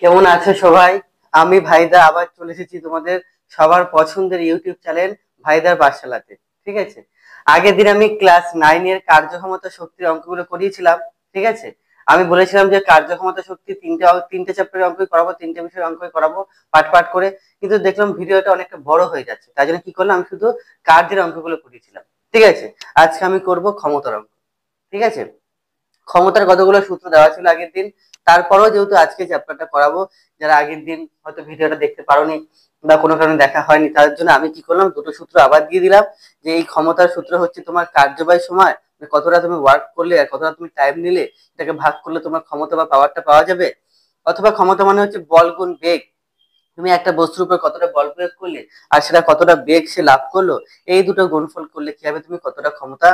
কেমন আছো সবাই? আমি ভাইদা আবার চলে এসেছি তোমাদের সবার পছন্দের ইউটিউব চ্যানেল ভাইদার পাঠশালাতে। ঠিক আছে, আগের দিন আমি ক্লাস 9 এর কার্যক্ষমতা শক্তির অঙ্কগুলো করিয়েছিলাম। ঠিক আছে, আমি বলেছিলাম যে কার্যক্ষমতা শক্তি তিনটে চ্যাপ্টারের অঙ্কই করাবো, তিনটে বিষয়ের অঙ্কই করাবো পাট পাট করে। কিন্তু দেখলাম ভিডিওটা অনেকটা বড় হয়ে যাচ্ছে, তাই জন্য কি করলাম, আমি শুধু কার্যের অঙ্কগুলো করিয়েছিলাম। ঠিক আছে, আজকে আমি করব ক্ষমতার অঙ্ক। ঠিক আছে, ক্ষমতার কতগুলো সূত্র দেওয়া ছিল আগের দিন, তারপরেও যেহেতু আজকে চ্যাপ্টারটা করাবো, যারা আগের দিন হয়তো ভিডিওটা দেখতে পারোনি বা কোনো কারণে দেখা হয়নি, তার জন্য আমি কি করলাম, দুটো সূত্র আবার দিয়ে দিলাম। যে এই ক্ষমতার সূত্র হচ্ছে তোমার কার্যবাহী সময়, মানে কতটা তুমি ওয়ার্ক করলে আর কতটা তুমি টাইম নিলে, এটাকে ভাগ করলে তোমার ক্ষমতা বা পাওয়ারটা পাওয়া যাবে। অথবা ক্ষমতা মানে হচ্ছে বল গুণ বেগ, তুমি একটা বস্তুর উপর কতটা বল প্রয়োগ করলে আর সেটা কতটা বেগ সে লাভ করলো, এই দুটো গুণফল করলে কি হবে, তুমি কতটা ক্ষমতা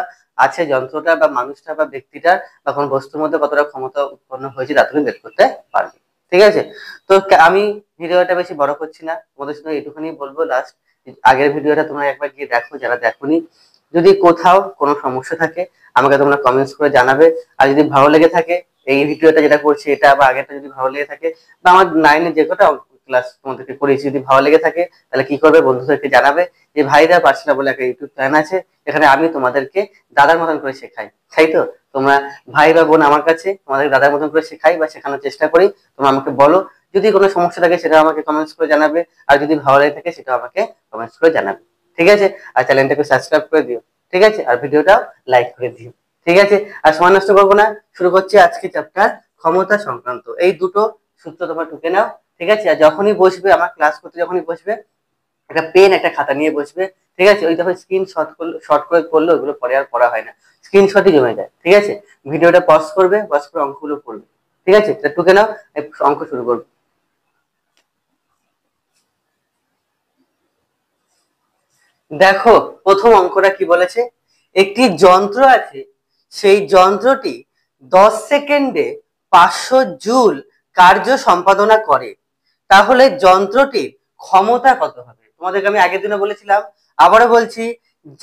আছে যন্ত্রটা বা মানুষটা বা ব্যক্তিটার বা কোনো বস্তুর মধ্যে কতটা ক্ষমতা উৎপন্ন হয়েছে তা তুমি বের করতে পারবে। ঠিক আছে, তো আমি ভিডিওটা বেশি বড় করছি না, তোমাদের সঙ্গে এটুখানি বলবো লাস্ট, আগের ভিডিওটা তোমরা একবার গিয়ে দেখো যারা দেখোনি। যদি কোথাও কোনো সমস্যা থাকে আমাকে তোমরা কমেন্টস করে জানাবে। আর যদি ভালো লেগে থাকে এই ভিডিওটা যেটা করছি এটা বা আগেরটা যদি ভালো লেগে থাকে, বা আমার 9-এ যে কটা ক্লাস তোমাদেরকে করেছি যদি ভালো লেগে থাকে, তাহলে কি করবে, বন্ধুদেরকে জানাবে যে ভাইদা পাঠশালা বলে একটা ইউটিউব চ্যানেল আছে, এখানে আমি তোমাদেরকে দাদার মতন করে শেখাই। তাই তো, তোমরা ভাই বা বোন আমার কাছে তোমাদের দাদার মতন করে শেখাই বা শেখানোর চেষ্টা করি। তোমরা আমাকে বলো, যদি কোনো সমস্যা থাকে সেটা আমাকে কমেন্টস করে জানাবে, আর যদি ভালো লেগে থাকে সেটা আমাকে কমেন্টস করে জানাবে। ঠিক আছে, আর চ্যানেলটাকে সাবস্ক্রাইব করে দিও। ঠিক আছে, আর ভিডিওটাও লাইক করে দিও। ঠিক আছে, আর সময় নষ্ট করবো না, শুরু করছি আজকে চ্যাপ্টার ক্ষমতা সংক্রান্ত। এই দুটো সূত্র তোমরা টুকে নাও। ঠিক আছে, আর যখনই বসবে আমার ক্লাস করতে, যখনই বসবে একটা পেন একটা খাতা নিয়ে বসবে। ঠিক আছে, ওই যখন স্ক্রিনশট করলো, শর্ট করে করলো, ওগুলো পরে আর পড়া হয় না, স্ক্রিনশটই জমে যায়। ঠিক আছে, ভিডিওটা পজ করবে, পজ করে অঙ্কগুলো করবে। ঠিক আছে, টুকে নাও, অঙ্ক শুরু করবো। দেখো প্রথম অঙ্কটা কি বলেছে, একটি যন্ত্র আছে, সেই যন্ত্রটি 10 সেকেন্ডে 500 জুল কার্য সম্পাদনা করে, তাহলে যন্ত্রটির ক্ষমতা কত হবে? তোমাদেরকে আমি আগের দিনে বলেছিলাম, আবারও বলছি,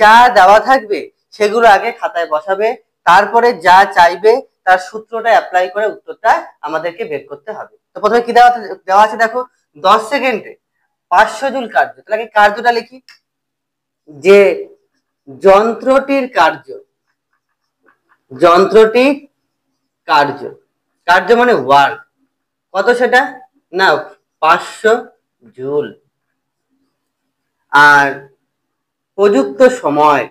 যা দেওয়া থাকবে সেগুলো আগে খাতায় বসাবে, তারপরে যা চাইবে তার সূত্রটা অ্যাপ্লাই করে উত্তরটা আমাদেরকে বের করতে হবে। তো প্রথমে কি দেওয়া দেওয়া আছে দেখো, 10 সেকেন্ডে 500 জুল কার্য, তাহলে আগে কার্যটা লিখি। যে যন্ত্রটির কার্য, যন্ত্রটি কার্য, কার্য মানে ওয়ার্ক, কত সেটা না 500 জুল। আর প্রযুক্ত সময়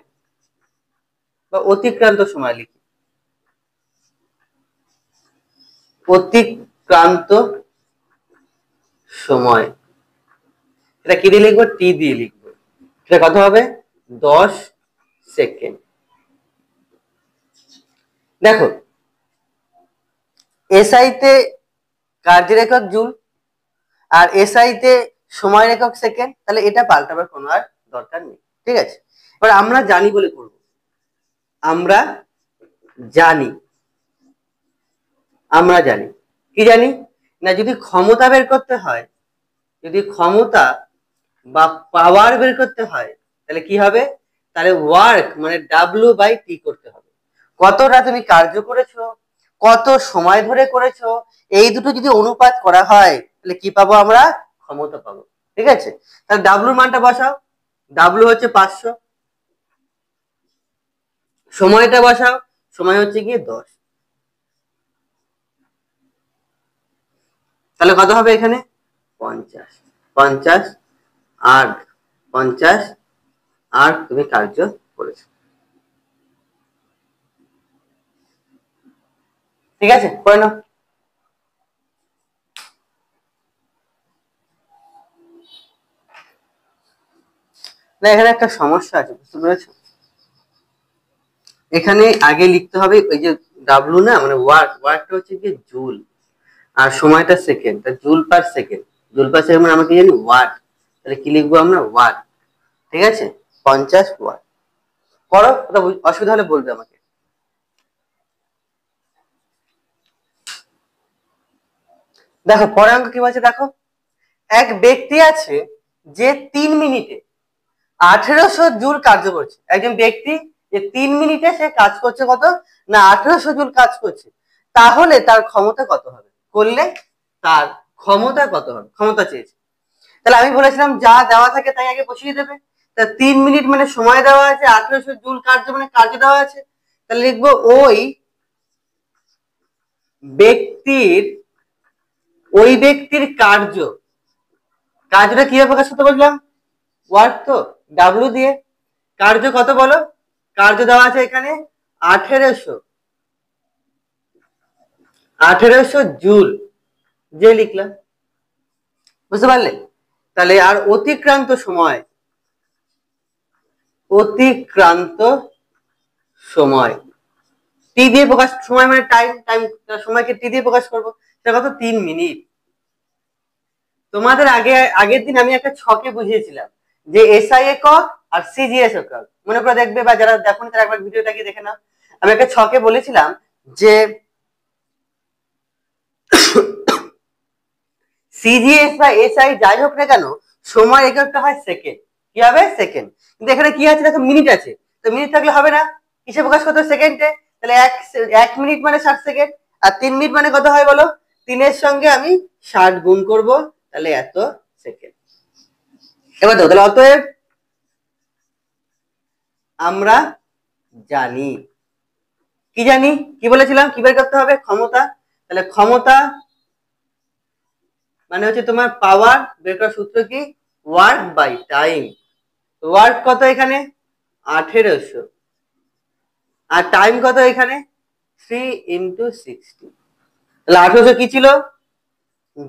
বা অতিক্রান্ত সময় লিখি, অতিক্রান্ত সময়, এটা কি দিয়ে লিখবো, টি দিয়ে লিখবো। এটা কত হবে, 10 সেকেন্ড। দেখো এসআইতে কার্যের একক জুল আর এসআইতে সময়ের একক সেকেন্ড, তাহলে এটা পাল্টাবার কোনো আর দরকার নেই। ঠিক আছে, এবার আমরা জানি বলে করব, আমরা জানি, আমরা জানি কি জানি না, যদি ক্ষমতা বের করতে হয়, যদি ক্ষমতা বা পাওয়ার বের করতে হয়, তাহলে কি হবে, তাহলে ওয়ার্ক মানে W/T করতে হবে। কতটা তুমি কার্য করেছো, কত সময় ধরে করেছো, এই দুটো যদি অনুপাত করা হয় তাহলে কি পাবো, আমরা ক্ষমতা পাবো। ঠিক আছে, তাহলে ডাব্লুর মানটা বসাও, ডাব্লু হচ্ছে 500, সময়টা বসাও, সময় হচ্ছে গিয়ে 10, তাহলে কত হবে এখানে 50, 50 আর 50 আর তুমি কার্য করেছো। ঠিক আছে, করে নাও। না এখানে একটা সমস্যা আছে, বুঝতে পেরেছো, এখানে আগে লিখতে হবে ওই যে ডাব্লু না, মানে ওয়ার্ক, ওয়ার্কটা হচ্ছে কি জুল আর সময়টা second, joule per second, joule per second মানে আমরা কি জানি ওয়াট, তাহলে কি লিখবো আমরা ওয়াট। ঠিক আছে, 50 ওয়াট। করো, অসুবিধা হলে বলবে আমাকে। দেখো পরে অঙ্ক কি বলছে, দেখো এক ব্যক্তি আছে যে 3 মিনিটে 1800 জুল কার্য করছে, একজন ব্যক্তি যে 3 মিনিটে সে কাজ করছে কত না 1800 জুল কাজ করছে, তাহলে তার ক্ষমতা কত হবে, করলে তার ক্ষমতা কত হবে, ক্ষমতা চেয়েছে। তাহলে আমি বলেছিলাম যা দেওয়া থাকে তাই আগে বসিয়ে দেবে। তা 3 মিনিট মানে সময় দেওয়া আছে, 1800 জুল কার্য মানে কার্য দেওয়া আছে, তাহলে লিখবো ওই ব্যক্তির কার্যটা কিভাবে প্রকাশ করতে বললাম, ওয়ার্ক তো ডাব্লু দিয়ে। কার্য কত বলো, কার্য দেওয়া আছে এখানে 1800 জুল, যে লিখলাম, বুঝতে পারলে। তাহলে আর অতিক্রান্ত সময় টি দিয়ে প্রকাশ, সময় মানে টাইম সময়কে টি দিয়ে প্রকাশ করবো, সেটা কত 3 মিনিট। তোমাদের আগের দিন আমি একটা ছকে বুঝিয়েছিলাম যে এসআই একক আর সিজিএস একক, মনে করে দেখবে, বা যারা দেখুন তারা একবার ভিডিওটা গিয়ে দেখে নাও। আমি একটা ছকে বলেছিলাম যে সিজিএস বা এসআই যাই হোক না কেন, সময় এককটা হয় সেকেন্ড, কি হবে সেকেন্ড। কিন্তু এখানে কি আছে দেখো, মিনিট আছে, তো মিনিট থাকলে হবে না, কিসে প্রকাশ করতে সেকেন্ডে। তাহলে এক মিনিট মানে 60 সেকেন্ড, আর 3 মিনিট মানে কত হয় বলো, 3-এর সঙ্গে আমি 60 গুণ করব, তাহলে এত সেকেন্ড। এবার দেখো, তাহলে অতএব আমরা জানি, কি জানি, কি বলেছিলাম, কি বের করতে হবে, ক্ষমতা। তাহলে ক্ষমতা মানে হচ্ছে তোমার পাওয়ার, বের করার সূত্র কি, ওয়ার্ক বাই টাইম। ওয়ার্ক কত এখানে 1800, আর টাইম কত এখানে 3 × 60। তাহলে 1800 কি ছিল,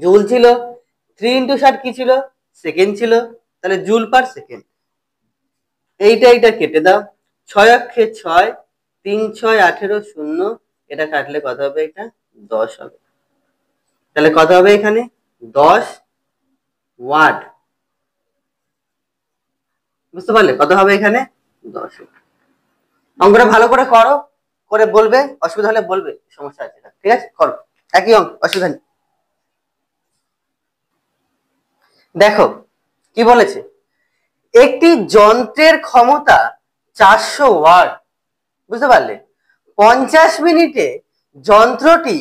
জুল ছিল, 3 × 60 কি ছিল, সেকেন্ড ছিল, তাহলে জুল পার সেকেন্ড। এইটা কেটে দাও, 6 অক্ষে 6, 3 6 18 শূন্য, এটা কাটলে কত হবে, এটা 10 হবে। তাহলে কত হবে এখানে 10 ওয়াট, বুঝতে পারলে কত হবে এখানে 10। অঙ্কটা ভালো করে করো, করে বলবে, অসুবিধা হলে বলবে, সমস্যা আছে, ঠিক আছে করো, একই অঙ্ক, অসুবিধা নেই। দেখো কি বলেছে, একটি যন্ত্রের ক্ষমতা 400 ওয়াট, বুঝতে পারলে, 50 মিনিটে যন্ত্রটি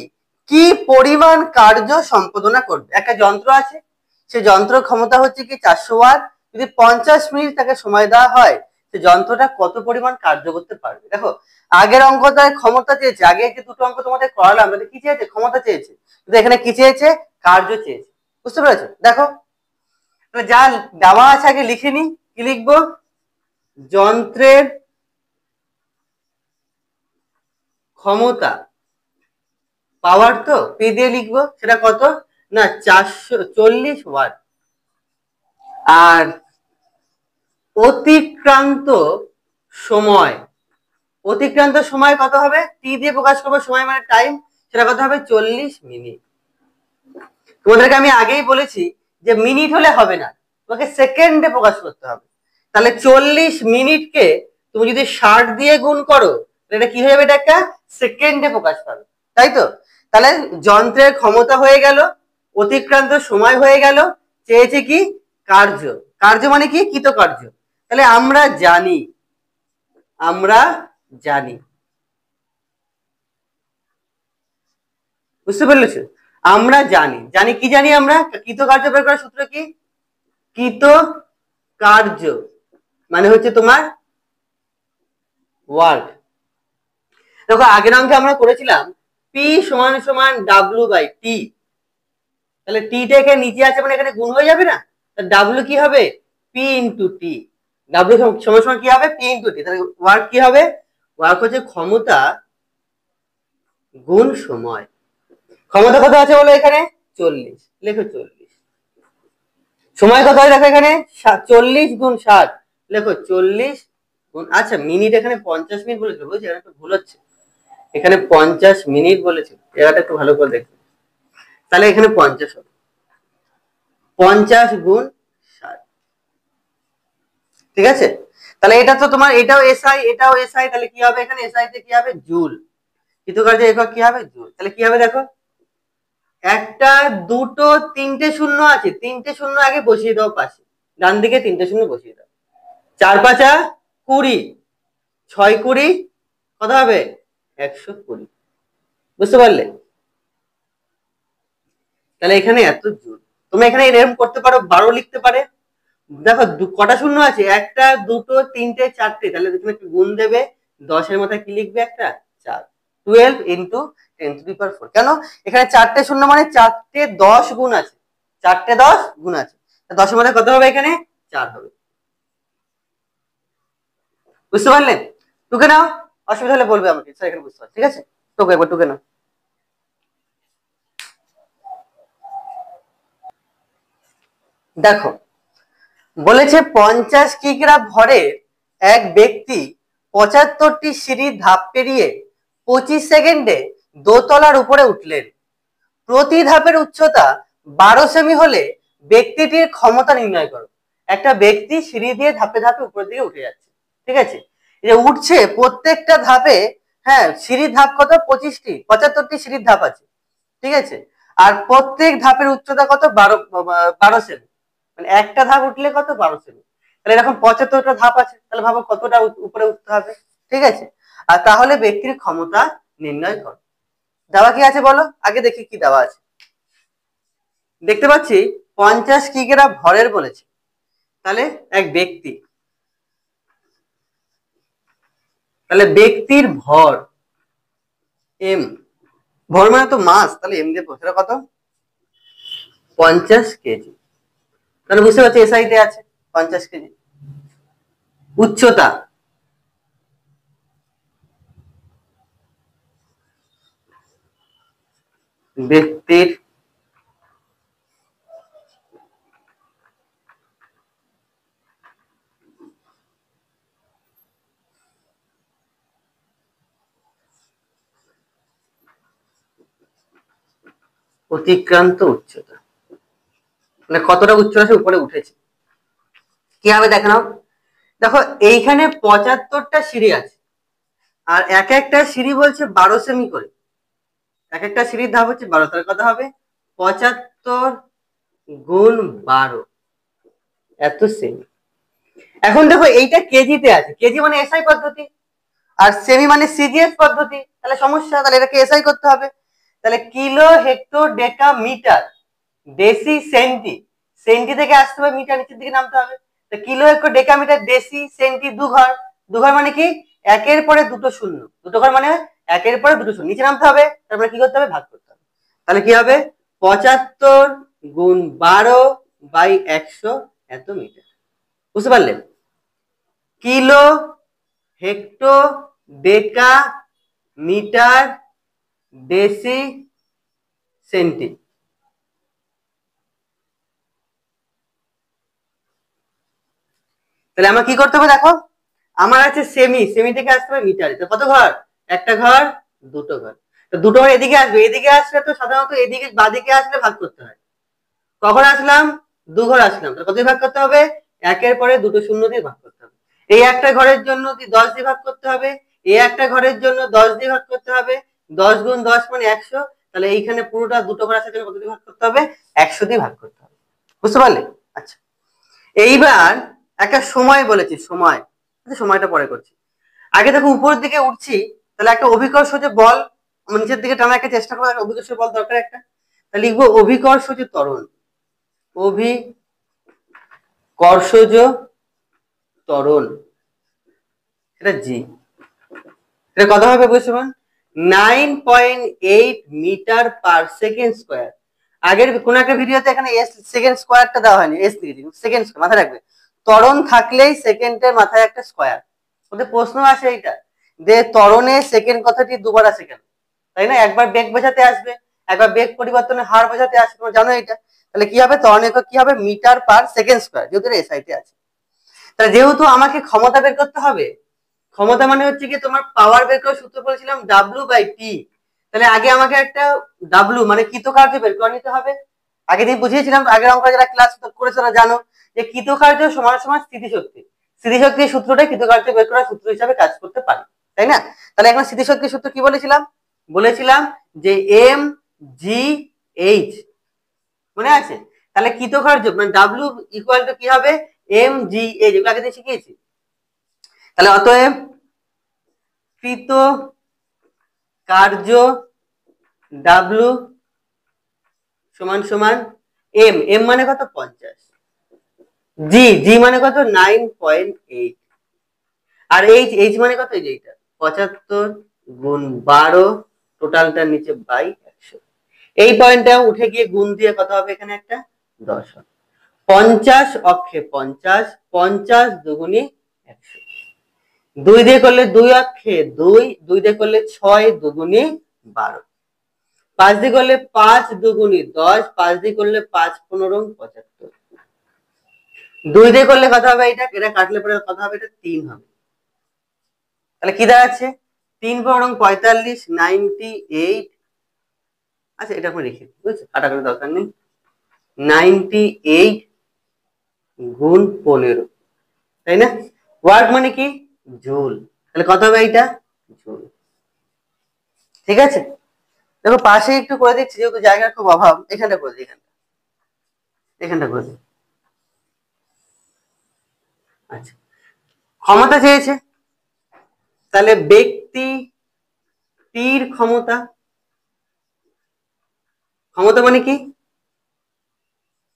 কি পরিমাণ কার্য সম্পাদনা করবে। একটা যন্ত্র আছে, সে যন্ত্র ক্ষমতা হচ্ছে কি 400 ওয়াট, যদি 50 মিনিট তাকে সময় দেওয়া হয়, সে যন্ত্রটা কত পরিমাণ কার্য করতে পারবে। দেখো আগের অঙ্কটায় ক্ষমতা চেয়েছে, আগে যে দুটো অঙ্ক তোমাদের করালাম তাতে কি চেয়েছে, ক্ষমতা চেয়েছে, কিন্তু এখানে কি চেয়েছে, কার্য চেয়েছে, বুঝতে পেরেছো। দেখো যা দেওয়া আছে আগে লিখে নি, কি লিখবো, যন্ত্রের ক্ষমতা, পাওয়ার তো পি দিয়ে লিখবো, সেটা কত না 440 ওয়াট, আর অতিক্রান্ত সময়, অতিক্রান্ত সময় কত হবে, টি দিয়ে প্রকাশ করবো, সময় মানে টাইম, সেটা কত হবে 40 মিনিট। তোমাদেরকে আমি আগেই বলেছি যে মিনিট হলে হবে না, তোমাকে সেকেন্ডে প্রকাশ করতে হবে। তাহলে 40 মিনিটকে তুমি যদি 60 দিয়ে গুণ করো, এটা কি হয়ে যাবে, এটা একটা সেকেন্ডে প্রকাশ পাবে, তাই তো। তাহলে যন্ত্রের ক্ষমতা হয়ে গেল, অতিক্রান্ত সময় হয়ে গেল, চেয়েছে কি কার্য, কার্য মানে কি কৃতকার্য। তাহলে আমরা জানি, বুঝতে পেরেছ, আমরা জানি কি জানি, আমরা কৃতকার্য বের করার সূত্র কি, কৃতকার্য মানে হচ্ছে তোমার ওয়ার্ক। দেখো আগের অঙ্কে আমরা করেছিলাম পি সমান সমান ডাব্লু বাই টি, তাহলে টিটা এখানে নিচে আছে মানে এখানে গুণ হয়ে যাবে না, ডাব্লু কি হবে পি ইন্টু টি, ডাব্লু সমান সমান কি হবে পি ইন্টু টি, তাহলে ওয়ার্ক কি হবে, ওয়ার্ক হচ্ছে ক্ষমতা গুণ সময়। ক্ষমতা কত আছে বলো এখানে 40, লেখো 40, সময় কত হয় দেখো এখানে 40 গুণ 60, লেখো 40 গুণ, আচ্ছা মিনিট এখানে 50 মিনিট বলেছিল, বুঝছি এখানে একটু ভুল হচ্ছে, এখানে 50 মিনিট বলেছিল, জায়গাটা একটু ভালো করে দেখো, তাহলে এখানে 50 হবে, 50 গুণ 60, ঠিক আছে। তাহলে এটা তো তোমার, এটাও এসআই, তাহলে কি হবে এখানে এসআই তে কি হবে জুল, কৃতকার্য একক কি হবে জুল। তাহলে কি হবে দেখো, একটা দুটো তিনটে শূন্য আছে, তিনটে শূন্য আগে বসিয়ে দাও পাশে, ডান দিকে তিনটে শূন্য বসিয়ে দাও, 4 5 20, 6 20 কত হবে 120, বুঝতে পারলে। তাহলে এখানে এত জুল। তোমরা এখানে এরকম করতে পারো, 12 লিখতে পারে। দেখো কটা শূন্য আছে, একটা দুটো তিনটে চারটে, তাহলে তুমি একটু গুণ দেবে, 10-এর মাথায় কি লিখবে একটা 4, 12 ইন্টু 10⁴। কেন এখানে চারটে শূন্য মানে চারটে 10 গুণ আছে, চারটে 10 গুণ আছে, 10-এর মধ্যে কত হবে, এখানে 4 হবে। বুঝতে পারলে? টুকে নাও, অসুবিধা হলে বলবে আমাকে, স্যার এখানে বুঝতে পারছি, ঠিক আছে? টুকে একবার টুকে নাও। দেখো বলেছে 50 কিগ্রা ভরের এক ব্যক্তি 75টি সিঁড়ির ধাপ পেরিয়ে 25 সেকেন্ডে দোতলার উপরে উঠলেন। প্রতি ধাপের উচ্চতা 12 সেমি হলে ব্যক্তিটির ক্ষমতা নির্ণয় করো। একটা ব্যক্তি সিঁড়ি দিয়ে ধাপে ধাপে উপরের দিকে উঠে যাচ্ছে, ঠিক আছে? এই যে উঠছে প্রত্যেকটা ধাপে, হ্যাঁ সিঁড়ির ধাপ কত, 25টি, 75টি সিঁড়ির ধাপ আছে, ঠিক আছে? আর প্রত্যেক ধাপের উচ্চতা কত, 12 সেমি। মানে একটা ধাপ উঠলে কত, 12 সেমি। তাহলে এরকম 75টা ধাপ আছে, তাহলে ভাবো কতটা উপরে উঠতে হবে, ঠিক আছে? আর তাহলে ব্যক্তির ক্ষমতা নির্ণয় করো। দেওয়া কি আছে বলো, আগে দেখি কি দেওয়া আছে। দেখতে পাচ্ছি 50 কিগ্রা ভরের বলেছে, তাহলে এক ব্যক্তি, তাহলে ব্যক্তির ভর এম, ভর মানে তো মাস, তাহলে এম দিয়ে সেটা কত, 50 কেজি। তাহলে বুঝতে পারছি এসআই তে আছে 50 কেজি। উচ্চতা ব্যক্তির অতিক্রান্ত উচ্চতা, মানে কতটা উচ্চতা উপরে উঠেছে, কি হবে দেখে নাও। দেখো এইখানে 75টা সিঁড়ি আছে, আর এক একটা সিঁড়ি বলছে 12 সেমি করে, এক একটা সিঁড়ির ধাপ হচ্ছে 12, তাহলে কত হবে, 75 গুণ 12, এত সেমি। এখন দেখো এইটা কেজিতে আছে, কেজি মানে এসআই পদ্ধতি, আর সেমি মানে সিজিএস পদ্ধতি, তাহলে সমস্যা, তাহলে এটাকে এসআই করতে হবে। তাহলে kilo hecto deca metre deci centi, centi থেকে আসতে হবে মিটার, নিচের দিকে নামতে হবে। তো kilo hecto deca metre deci centi দু ঘর, দু ঘর মানে কি, একের পরে দুটো শূন্য, দুটো ঘর মানে একের পরে দুটো শূন্য, নিচে নামতে হবে, তারপরে কি করতে হবে, ভাগ করতে হবে। তাহলে কি হবে, 75 গুণ 12 বাই 100 এত মিটার। বুঝতে পারলেন? Kilo hecto deca metre deci centi. তাহলে আমার কি করতে হবে দেখো, আমার আছে সেমি, সেমি থেকে আসতে হবে মিটারে, তো কত ঘর, একটা ঘর, দুটো ঘর, তো দুটো ঘর এদিকে আসবে, এদিকে আসলে তো সাধারণত এদিকে বাদিকে আসলে ভাগ করতে হয়। কখন আসলাম, দু ঘর আসলাম, তো কত ভাগ করতে হবে, একের পরে দুটো শূন্য দিয়ে ভাগ করতে হবে। এই একটা ঘরের জন্য 10 দিয়ে ভাগ করতে হবে, এই একটা ঘরের জন্য 10 দিয়ে ভাগ করতে হবে, 10 গুণ 10 মানে 100, তাহলে এইখানে পুরোটা দুটো ঘর আসার জন্য কত দিয়ে ভাগ করতে হবে, 100 দিয়ে ভাগ করতে হবে। বুঝতে পারলে? আচ্ছা, এইবার একটা সময় বলেছি, সময়, সময়টা পরে করছি। আগে দেখো উপরের দিকে উঠছি, তাহলে একটা অভিকর্ষজ বল নিচের দিকে টানা একটা চেষ্টা করবো, একটা অভিকর্ষজ বল দরকার একটা, তাহলে লিখবো অভিকর্ষজ ত্বরণ, অভিকর্ষজ ত্বরণ, এটা জি, এটা কত হবে বুঝতে পারেন, 9.8 মিটার পার সেকেন্ড স্কোয়ার। আগের কোন একটা ভিডিওতে এখানে এস সেকেন্ড স্কোয়ারটা দেওয়া হয়নি, এস দিয়ে দিন, সেকেন্ড স্কোয়ার মাথায় রাখবে, ত্বরণ থাকলেই সেকেন্ডের মাথায় একটা স্কোয়ার। ওদের প্রশ্ন আসে এইটা, যে ত্বরণে সেকেন্ড কথাটি দুবার আসে কেন, তাই না? একবার বেগ বোঝাতে আসবে, একবার বেগ পরিবর্তনের হার বোঝাতে আসবে, তোমরা জানো এটা। তাহলে কি হবে, ত্বরণ একক কি হবে, মিটার পার সেকেন্ড স্কোয়ার, যেহেতু এসআইতে আছে। তাহলে যেহেতু আমাকে ক্ষমতা বের করতে হবে, ক্ষমতা মানে হচ্ছে কি তোমার পাওয়ার বের করার সূত্র বলেছিলাম W/T, তাহলে আগে আমাকে একটা W মানে কৃতকার্য বের করে নিতে হবে। আগে দিন বুঝিয়েছিলাম, আগের অঙ্ক যারা ক্লাস করেছো তারা জানো যে কৃতকার্য সমান সমান স্থিতিশক্তি, স্থিতিশক্তির সূত্রটাই কৃতকার্য বের করার সূত্র হিসাবে কাজ করতে পারে, তাই না? তাহলে এখন স্থিতিশক্তির সূত্র কি বলেছিলাম, বলেছিলাম যে mgh, মনে আছে? তাহলে কৃতকার্য মানে W ইকুয়াল টু কি হবে, mgh, যেগুলো আগে দিয়ে শিখিয়েছি। তাহলে অতএব কৃত কার্য W সমান সমান এম, এম মানে কত 50, জি, জি মানে কত 9.8, আর এইচ, এইচ মানে কত এই যে এইটা 75 গুণ 12 টোটালটার নিচে বাই 100। এই পয়েন্টটা উঠে গিয়ে গুণ দিয়ে কত হবে এখানে একটা 10 হবে। 50 অক্ষে 50, 50 দুগুণী 100, 2 দিয়ে করলে 2 অক্ষে 2, 2 দিয়ে করলে 6 দুগুণী 12, 5 দিয়ে করলে 5 দুগুণী 10, 5 দিয়ে করলে 5 15 75, 2 দিয়ে করলে কত হবে এটা, এটা কাটলে পরে কত হবে, এটা 3 হবে। তাহলে কি দাঁড়াচ্ছে 3 15 45, 98। আচ্ছা এটা আমরা রেখে দিই, বুঝছো, কাটাকাটির দরকার নেই। 98 গুণ 15, তাই না? ওয়াট মানে কি জুল, তাহলে কত হবে এইটা জুল। ঠিক আছে, দেখো পাশে একটু করে দিচ্ছি, যেহেতু জায়গার খুব অভাব, এখানটা করে দিই, এখানটা করে দিই। আচ্ছা, ক্ষমতা চেয়েছে, তাহলে ব্যক্তি টির ক্ষমতা, ক্ষমতা মানে কি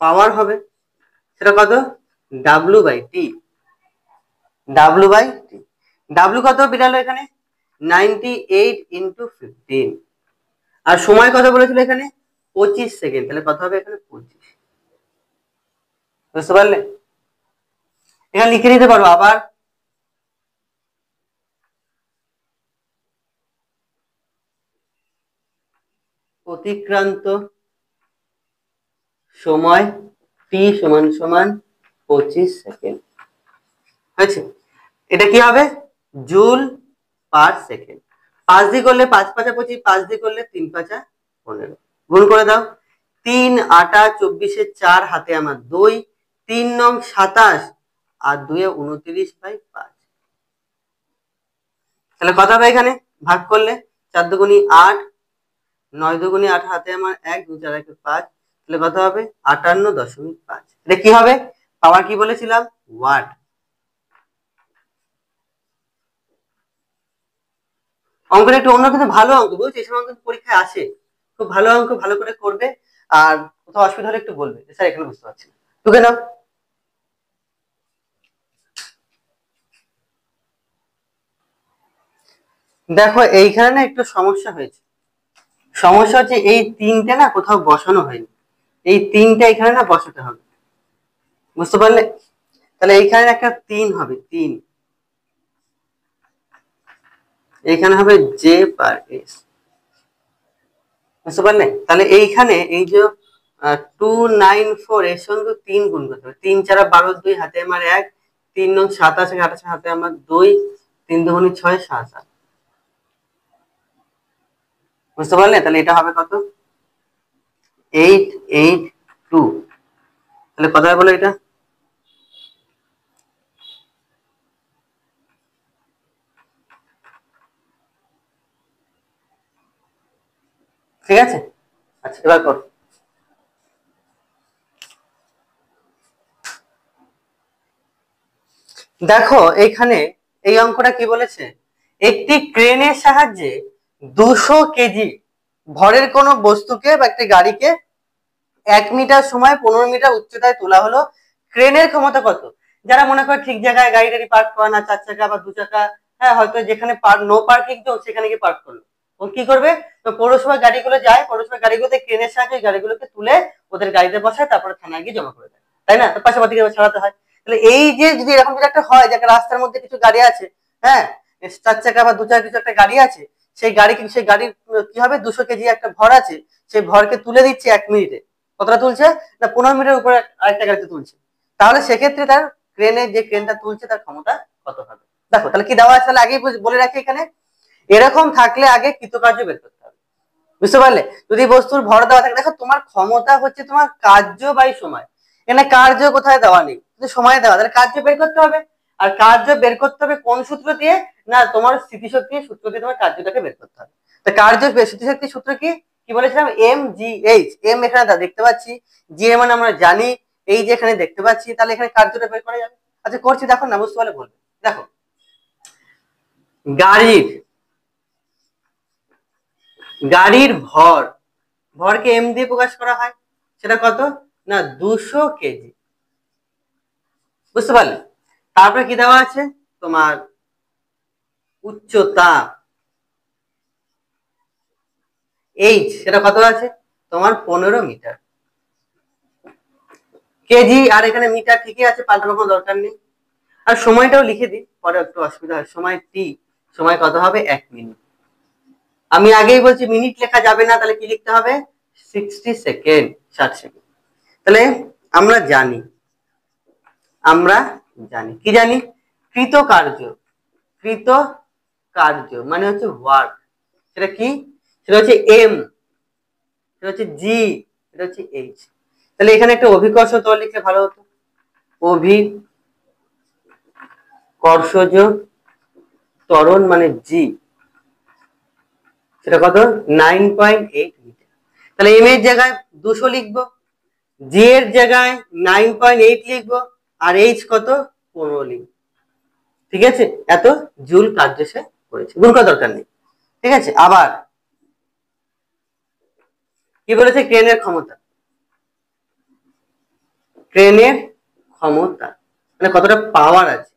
পাওয়ার হবে, সেটা কত W by T, W by T. W কত বেরালো এখানে 98 ইন্টু 15, আর সময় কত বলেছিল এখানে 25 সেকেন্ড, তাহলে কত হবে এখানে 25। বুঝতে পারলে? এখানে লিখে নিতে পারো আবার, অতিক্রান্ত সময় টি সমান সমান 25 সেকেন্ড। আচ্ছা, এটা কি হবে জুল পার সেকেন্ড। 5 দিয়ে করলে 5 5 25, 5 দিয়ে করলে 3 5 15, গুণ করে দাও, 3 8 24, 4 হাতে আমার 2, 3 নং 27 আর 2 29/5, তাহলে কত হবে এখানে ভাগ করলে 4 দুগুণী 8, 9 দুগুণী 8 হাতে আমার 1, 2 4 1 5, তাহলে কত হবে 58.5। এটা কি হবে পাওয়ার কি বলেছিলাম ওয়াট। অঙ্কটা একটু অন্য, কিন্তু ভালো অঙ্ক, বুঝছি এই সময় অঙ্ক পরীক্ষায় আসে, খুব ভালো অঙ্ক, ভালো করে করবে, আর কোথাও অসুবিধা হলে একটু বলবে স্যার এখানে বুঝতে পারছি না, টুকে নাও। দেখো এইখানে না একটু সমস্যা হয়েছে, সমস্যা হচ্ছে এই তিনটে না কোথাও বসানো হয়নি, এই তিনটা এখানে না বসাতে হবে, বুঝতে পারলে? তাহলে এইখানে একটা 3 হবে, 3 এইখানে হবে জে পার এস, বুঝতে পারলে? তাহলে এইখানে এই যে 294 এর সঙ্গে 3 গুণ করতে হবে, 3 4 12, 2 হাতে আমার 1, 3 9 27 28 হাতে আমার 2, 3 দুগুণী 6 7 8, বুঝতে পারলে? তাহলে এটা হবে কত 882, তাহলে কত হবে বলো এটা, ঠিক আছে? আচ্ছা এবার কর, দেখো এইখানে এই অঙ্কটা কি বলেছে, একটি ক্রেনের সাহায্যে 200 কেজি ভরের কোনো বস্তুকে বা একটি গাড়িকে 1 মিটার সময় 15 মিটার উচ্চতায় তোলা হলো, ক্রেনের ক্ষমতা কত? যারা মনে করে ঠিক জায়গায় গাড়ি টাড়ি পার্ক করে না, 4 চাকা বা 2 চাকা, হ্যাঁ হয়তো যেখানে নো পার্কিং জোন সেখানে গিয়ে পার্ক করলো, ও কি করবে, তো পৌরসভার গাড়িগুলো যায়, পৌরসভার গাড়িগুলোতে ক্রেনের সাহায্যে গাড়িগুলোকে তুলে ওদের গাড়িতে বসায়, তারপরে থানায় গিয়ে জমা করে দেয়, তাই না? পাশাপাশি ছাড়াতে হয়। তাহলে এই যে যদি এরকম যদি একটা হয় যে একটা রাস্তার মধ্যে কিছু গাড়ি আছে, হ্যাঁ 4 চাকা বা 2 চাকা কিছু একটা গাড়ি আছে, সেই গাড়ির কি হবে 200 কেজি একটা ভর আছে, সেই ভরকে তুলে দিচ্ছে 1 মিনিটে, কতটা তুলছে না 15 মিটার উপরে আরেকটা গাড়িতে তুলছে, তাহলে সেক্ষেত্রে তার ক্রেনের যে ক্রেনটা তুলছে তার ক্ষমতা কত হবে। দেখো তাহলে কি দেওয়া আছে, তাহলে আগেই বলে রাখি এখানে, এরকম থাকলে আগে কৃতকার্য বের করতে হবে, বুঝতে পারলে? যদি বস্তুর ভর দেওয়া থাকে, দেখো তোমার ক্ষমতা হচ্ছে তোমার কার্য বাই সময়, এখানে কার্য কোথায় দেওয়া নেই, কিন্তু সময় দেওয়া, তাহলে কার্য বের করতে হবে, আর কার্য বের করতে হবে কোন সূত্র দিয়ে, না তোমার স্থিতিশক্তির সূত্র দিয়ে তোমার কার্যটাকে বের করতে হবে। তো কার্য স্থিতিশক্তির সূত্র কি কি বলেছিলাম, এম জি এইচ, এম এখানে দেখতে পাচ্ছি, জি এর মানে আমরা জানি, এই যে এখানে দেখতে পাচ্ছি, তাহলে এখানে কার্যটা বের করা যাবে। আচ্ছা করছি, দেখো না বুঝতে পারলে বলবে। দেখো গাড়ির গাড়ির ভরকে এম দিয়ে প্রকাশ করা হয়, সেটা কত না 200 কেজি। বুঝতে পারলে? তারপরে কি দেওয়া আছে তোমার উচ্চতা এইচ, সেটা কত আছে তোমার 15 মিটার। কেজি আর এখানে মিটার ঠিকই আছে, পাল্টানোর কোনো দরকার নেই। আর সময়টাও লিখে দিই, পরে একটু অসুবিধা হয়। সময় টি, সময় কত হবে 1 মিনিট। আমি আগেই বলছি মিনিট লেখা যাবে না, তাহলে কি লিখতে হবে 60 সেকেন্ড, 60 সেকেন্ড। তাহলে আমরা জানি, আমরা জানি কি জানি কৃতকার্য, কৃতকার্য মানে হচ্ছে ওয়ার্ক, সেটা কি সেটা হচ্ছে এম, সেটা হচ্ছে জি, এটা হচ্ছে এইচ। তাহলে এখানে একটা অভিকর্ষ ত্বরণ লিখলে ভালো হতো, অভিকর্ষজ ত্বরণ মানে জি, সেটা কত 9.8 মিটার। তাহলে এম এর জায়গায় 200 লিখবো, জি এর জায়গায় 9.8 লিখবো, আর এইচ কত 15 লিখবো। ঠিক আছে, এত জুল কার্য সে করেছে, গুণ করার দরকার নেই। ঠিক আছে, আবার কি বলেছে ক্রেনের ক্ষমতা, ক্রেনের ক্ষমতা মানে কতটা পাওয়ার আছে,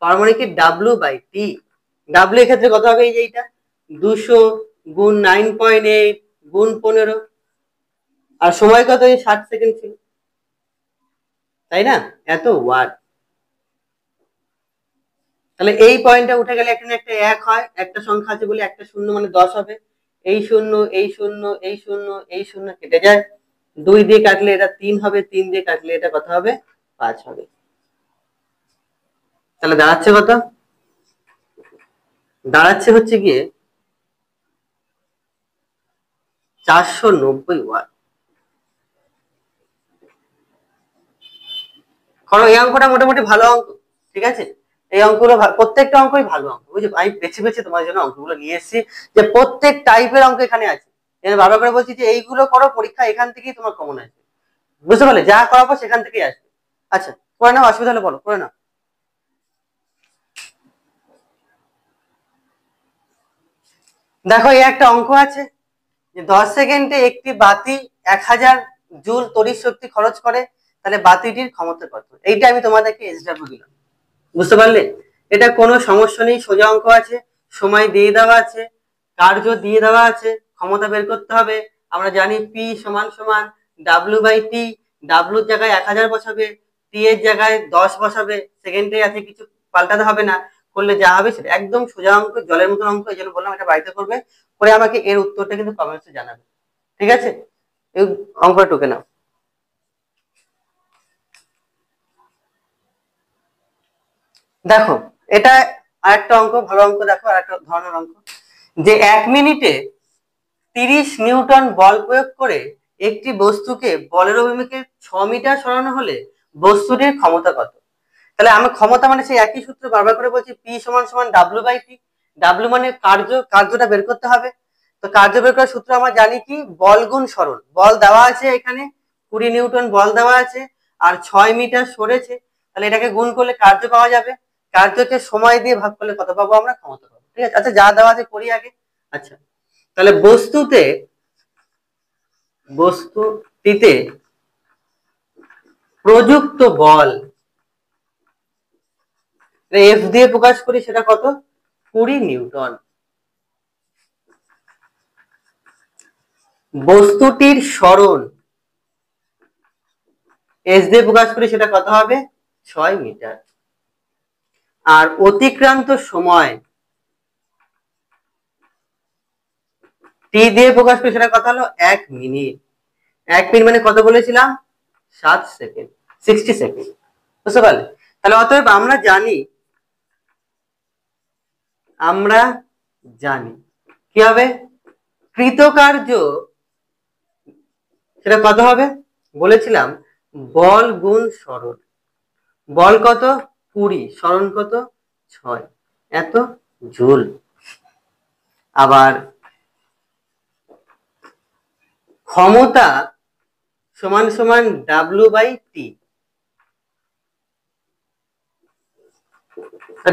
পাওয়ার মানে কি ডাব্লিউ বাই টি। ডাব্লিউ এর ক্ষেত্রে কত হবে এই যে এইটা 200 গুণ 9.8 গুণ 15, আর সময় কত 60 সেকেন্ড ছিল, তাই না, এত ওয়াট। তাহলে এই পয়েন্টটা উঠে গেলে এখানে একটা 1 হয়, একটা সংখ্যা আছে বলে একটা শূন্য মানে 10 হবে, এই শূন্য এই শূন্য এই শূন্য এই শূন্য কেটে যায়, 2 দিয়ে কাটলে এটা 3 হবে, 3 দিয়ে কাটলে এটা কত হবে 5 হবে। তাহলে দাঁড়াচ্ছে কত, দাঁড়াচ্ছে হচ্ছে গিয়ে 490 ওয়াট। কারণ এই অঙ্কটা মোটামুটি ভালো অঙ্ক, ঠিক আছে, এই অঙ্কগুলো প্রত্যেকটা অঙ্কই ভালো অঙ্ক, বুঝলি, আমি বেছে বেছে তোমার জন্য অঙ্কগুলো নিয়ে এসেছি, যে প্রত্যেক টাইপের অঙ্ক এখানে আছে। বারবার করে বলছি যে এইগুলো করো, পরীক্ষা এখান থেকেই তোমার কমন আসবে, বুঝতে পারলে, যা করাবো সেখান থেকেই আসবে। আচ্ছা করে নাও, অসুবিধা হলে বলো, করে নাও। দেখো এই একটা অঙ্ক আছে যে 10 সেকেন্ডে একটি বাতি 1000 জুল তড়িৎ শক্তি খরচ করে, তাহলে বাতিটির ক্ষমতা কত, এইটা আমি তোমাদেরকে এসডব্লিউ দিলাম। বুঝতে পারলে, এটা কোনো সমস্যা নেই, সোজা অঙ্ক আছে, সময় দিয়ে দেওয়া আছে, কার্য দিয়ে দেওয়া আছে, ক্ষমতা বের করতে হবে। আমরা জানি পি সমান সমান ডাব্লিউ বাই টি, ডাব্লিউর জায়গায় 1000 বসাবে, টি এর জায়গায় 10 বসাবে, সেকেন্ডে আছে, কিছু পাল্টাতে হবে না, করলে যা হবে সেটা একদম সোজা অঙ্ক, জলের মতন অঙ্ক, এই জন্য বললাম এটা বাড়িতে করবে, করে আমাকে এর উত্তরটা কিন্তু কমেন্টসে জানাবে। ঠিক আছে, এই অঙ্কটা টুকে নাও। দেখো এটা আরেকটা অঙ্ক, ভালো অঙ্ক, দেখো আরেকটা ধরনের অঙ্ক, যে 1 মিনিটে 30 নিউটন বল প্রয়োগ করে একটি বস্তুকে বলের অভিমুখে 6 মিটার সরানো হলে বস্তুটির ক্ষমতা কত। তাহলে আমি ক্ষমতা মানে সেই একই সূত্র বারবার করে বলছি, পি সমান সমান ডাব্লিউ বাই টি, ডাব্লিউ মানে কার্য, কার্যটা বের করতে হবে। তো কার্য বের করার সূত্র আমরা জানি কি, বল গুণ সরণ, বল দেওয়া আছে এখানে 20 নিউটন বল দেওয়া আছে, আর 6 মিটার সরেছে, তাহলে এটাকে গুণ করলে কার্য পাওয়া যাবে, কার্যকে সময় দিয়ে ভাগ করলে কত পাবো আমরা, ক্ষমতা পাবো। ঠিক আছে, আচ্ছা যা দেওয়া আছে করি আগে। আচ্ছা তাহলে বস্তুটিতে প্রযুক্ত বল, এফ দিয়ে প্রকাশ করি, সেটা কত 20 নিউটন। বস্তুটির সরণ এস দিয়ে প্রকাশ করি, সেটা কত হবে 6 মিটার। আর অতিক্রান্ত সময় টি দিয়ে প্রকাশ করি, সেটা কত হলো 1 মিনিট। 1 মিনিট মানে কত বলেছিলাম 7 সেকেন্ড, 60 সেকেন্ড। বুঝতে পারলে, তাহলে অতএব আমরা জানি কি হবে কৃতকার্য, সেটা কত হবে বলেছিলাম বল গুণ সরণ, বল কত 20, সরণ কত 6, এত জুল। আবার ক্ষমতা সমান সমান ডাব্লিউ বাই টি,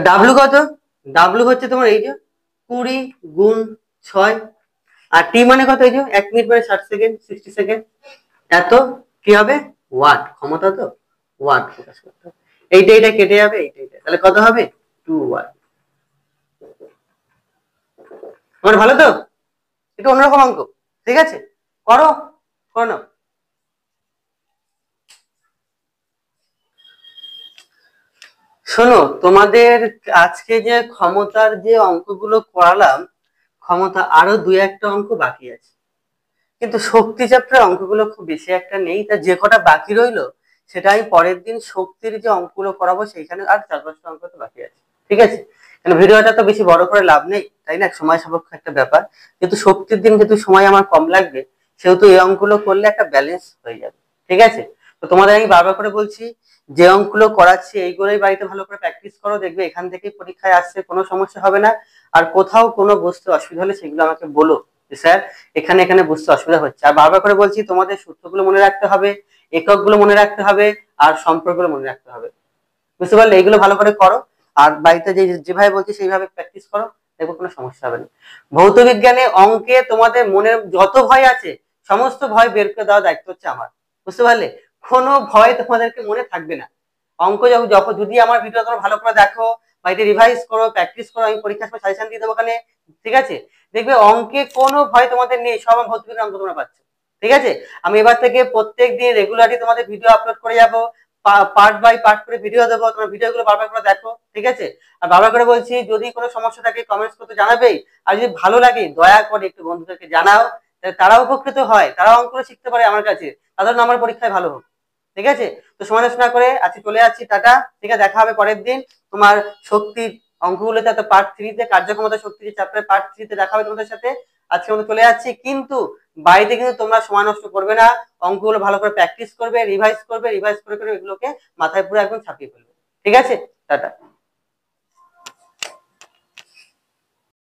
ডাব্লিউ কত, ডাব্লিউ হচ্ছে তোমার এই যে 20 গুণ 6, আর টি মানে কত, এই যে 1 মিনিট মানে 60 সেকেন্ড, 60 সেকেন্ড। এত কি হবে, ওয়াট, ক্ষমতা তো, ওয়াট প্রকাশ করতে হবে। এইটা কেটে যাবে, এইটা তাহলে কত হবে, 2 ওয়াট। তোমার ভালো তো, একটু অন্যরকম অঙ্ক, ঠিক আছে, করো, করো না। শোনো, তোমাদের আজকে যে ক্ষমতার যে অঙ্কগুলো করালাম, ক্ষমতা আরো 2-1টা অঙ্ক বাকি আছে, কিন্তু শক্তি চ্যাপ্টার অঙ্কগুলো খুব বেশি একটা নেই, তা যে কটা বাকি রইলো সেটা আমি পরের দিন শক্তির যে অঙ্কগুলো করাবো সেইখানে আর 4-5টা অঙ্ক তো বাকি আছে, ঠিক আছে। কারণ ভিডিওটা তো বেশি বড় করে লাভ নেই, তাই না, সময় সাপেক্ষ একটা ব্যাপার। কিন্তু শক্তির দিন যেহেতু সময় আমার কম লাগবে, সেহেতু এই অঙ্কগুলো করলে একটা ব্যালেন্স হয়ে যাবে, ঠিক আছে। তো তোমাদের আমি বারবার করে বলছি, যে অঙ্কগুলো করাচ্ছি এইগুলোই বাড়িতে ভালো করে প্র্যাকটিস করো, দেখবে এখান থেকেই পরীক্ষায় আসছে, কোনো সমস্যা হবে না। আর কোথাও কোনো বুঝতে অসুবিধা হলে সেগুলো আমাকে বলো, যে স্যার এখানে এখানে বুঝতে অসুবিধা হচ্ছে। আর বারবার করে বলছি, তোমাদের সূত্রগুলো মনে রাখতে হবে, এককগুলো মনে রাখতে হবে, আর সম্পর্কগুলো মনে রাখতে হবে, বুঝতে পারলে, এইগুলো ভালো করে করো। আর বাড়িতে যেভাবে বলছি সেইভাবে প্র্যাকটিস করো, দেখবো কোনো সমস্যা হবে না। ভৌত বিজ্ঞানে অঙ্কে তোমাদের মনের যত ভয় আছে, সমস্ত ভয় বের করে দেওয়ার দায়িত্ব হচ্ছে আমার, বুঝতে পারলে, কোনো ভয় তোমাদেরকে মনে থাকবে না। অঙ্ক যখন যদি আমার ভিডিও তোমরা ভালো করে দেখো, বাড়িতে রিভাইজ করো, প্র্যাকটিস করো, আমি পরীক্ষার সময় সাজেশন দিয়ে দেবো ওখানে, ঠিক আছে। দেখবে অঙ্কে কোনো ভয় তোমাদের নেই, সব ভৌত বিজ্ঞান অঙ্ক তোমরা পাচ্ছ, ঠিক আছে। আমি এবার থেকে প্রত্যেক দিন রেগুলারলি তোমাদের ভিডিও আপলোড করে যাবো, পার্ট বাই পার্ট করে ভিডিও দেবো, তোমার ভিডিওগুলো বারবার করে দেখো, ঠিক আছে। আর বারবার করে বলছি, যদি কোনো সমস্যা থাকে কমেন্টস করতে জানাবেই। আর যদি ভালো লাগে দয়া করে একটু বন্ধুদেরকে জানাও, তারা উপকৃত হয়, তারাও অঙ্ক শিখতে পারে আমার কাছে, তাদের নাম্বার পরীক্ষায় ভালো হোক, ঠিক আছে। তো সমালোচনা করে আজকে চলে যাচ্ছি, টাটা, ঠিক আছে, দেখা হবে পরের দিন। তোমার শক্তির অঙ্কগুলোতে, পার্ট 3-তে কার্যক্ষমতা শক্তির চ্যাপ্টার পার্ট 3-তে দেখা হবে তোমাদের সাথে। আজকে মতো চলে যাচ্ছি, কিন্তু বাড়িতে কিন্তু তোমরা সময় নষ্ট করবে না, অঙ্কগুলো ভালো করে প্র্যাকটিস করবে, রিভাইজ করে করে এগুলোকে মাথায় পুরো একদম ছাপিয়ে ফেলবে, ঠিক আছে, টাটা।